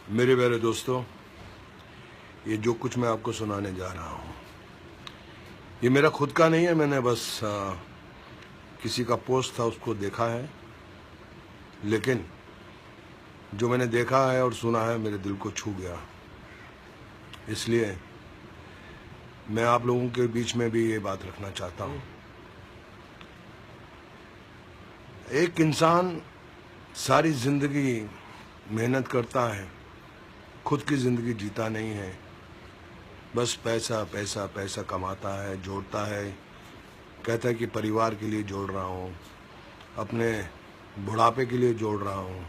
मेरे प्यारे दोस्तों, ये जो कुछ मैं आपको सुनाने जा रहा हूँ ये मेरा खुद का नहीं है। मैंने बस किसी का पोस्ट था उसको देखा है, लेकिन जो मैंने देखा है और सुना है मेरे दिल को छू गया। इसलिए मैं आप लोगों के बीच में भी ये बात रखना चाहता हूँ। एक इंसान सारी जिंदगी मेहनत करता है, खुद की जिंदगी जीता नहीं है, बस पैसा पैसा पैसा कमाता है, जोड़ता है, कहता है कि परिवार के लिए जोड़ रहा हूँ, अपने बुढ़ापे के लिए जोड़ रहा हूँ,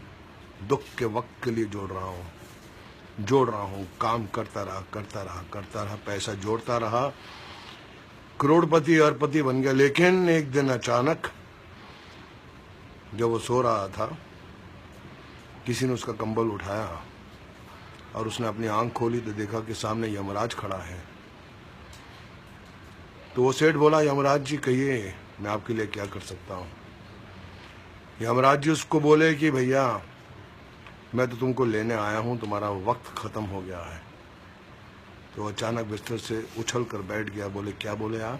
दुख के वक्त के लिए जोड़ रहा हूँ, काम करता रहा, पैसा जोड़ता रहा, करोड़पति अरबपति बन गया। लेकिन एक दिन अचानक जब वो सो रहा था, किसी ने उसका कंबल उठाया और उसने अपनी आंख खोली तो देखा कि सामने यमराज खड़ा है। तो वो सेठ बोला, यमराज जी कहिए मैं आपके लिए क्या कर सकता हूँ। यमराज जी उसको बोले कि भैया मैं तो तुमको लेने आया हूँ, तुम्हारा वक्त खत्म हो गया है। तो अचानक बिस्तर से उछल कर बैठ गया। बोले क्या बोले आप?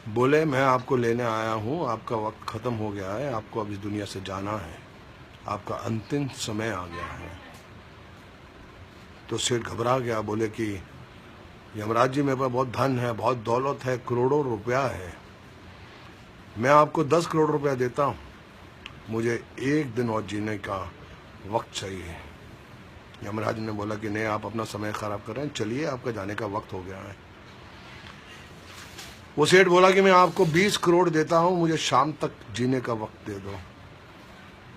बोले मैं आपको लेने आया हूँ, आपका वक्त खत्म हो गया है, आपको अब इस दुनिया से जाना है, आपका अंतिम समय आ गया है। तो सेठ घबरा गया। बोले कि यमराज जी मेरे पास बहुत धन है, बहुत दौलत है, करोड़ों रुपया है, मैं आपको 10 करोड़ रुपया देता हूँ, मुझे एक दिन और जीने का वक्त चाहिए। यमराज ने बोला कि नहीं, आप अपना समय खराब कर रहे हैं, चलिए आपका जाने का वक्त हो गया है। वो सेठ बोला कि मैं आपको 20 करोड़ देता हूँ, मुझे शाम तक जीने का वक्त दे दो।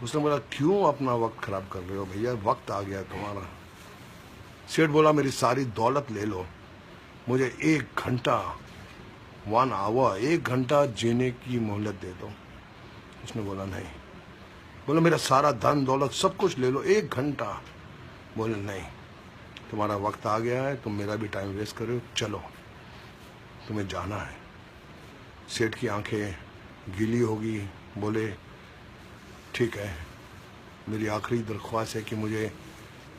उसने बोला क्यों अपना वक्त खराब कर रहे हो भैया, वक्त आ गया तुम्हारा। सेठ बोला मेरी सारी दौलत ले लो, मुझे 1 घंटा 1 आवर 1 घंटा जीने की मोहलत दे दो। उसने बोला नहीं। बोला मेरा सारा धन दौलत सब कुछ ले लो, 1 घंटा। बोले नहीं, तुम्हारा वक्त आ गया है, तुम मेरा भी टाइम वेस्ट कर रहे हो, चलो तुम्हें जाना है। सेठ की आंखें गीली होगी। बोले ठीक है, मेरी आखिरी दरख्वास्त है कि मुझे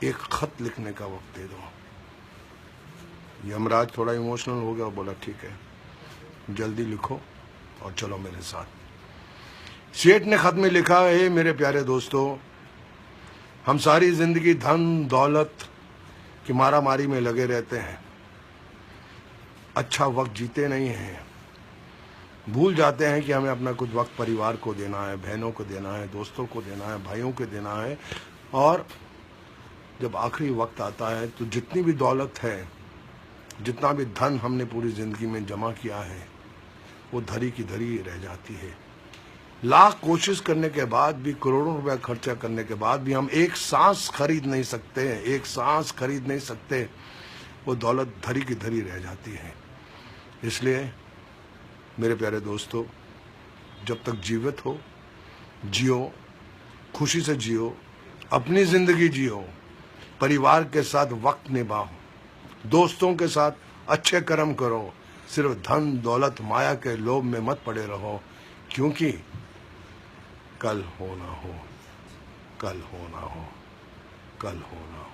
एक खत लिखने का वक्त दे दो। यमराज थोड़ा इमोशनल हो गया और बोला ठीक है, जल्दी लिखो और चलो मेरे साथ। सेठ ने खत में लिखा है, मेरे प्यारे दोस्तों, हम सारी जिंदगी धन दौलत की मारामारी में लगे रहते हैं, अच्छा वक्त जीते नहीं हैं, भूल जाते हैं कि हमें अपना कुछ वक्त परिवार को देना है, बहनों को देना है, दोस्तों को देना है, भाइयों को देना है। और जब आखिरी वक्त आता है तो जितनी भी दौलत है, जितना भी धन हमने पूरी जिंदगी में जमा किया है, वो धरी की धरी रह जाती है। लाख कोशिश करने के बाद भी, करोड़ों रुपया खर्चा करने के बाद भी हम एक सांस खरीद नहीं सकते, एक सांस खरीद नहीं सकते, वो दौलत धरी की धरी रह जाती है। इसलिए मेरे प्यारे दोस्तों, जब तक जीवित हो जियो, खुशी से जियो, अपनी जिंदगी जियो, परिवार के साथ वक्त निभाओ, दोस्तों के साथ अच्छे कर्म करो, सिर्फ धन दौलत माया के लोभ में मत पड़े रहो, क्योंकि कल हो ना हो, कल हो ना हो, कल हो ना हो।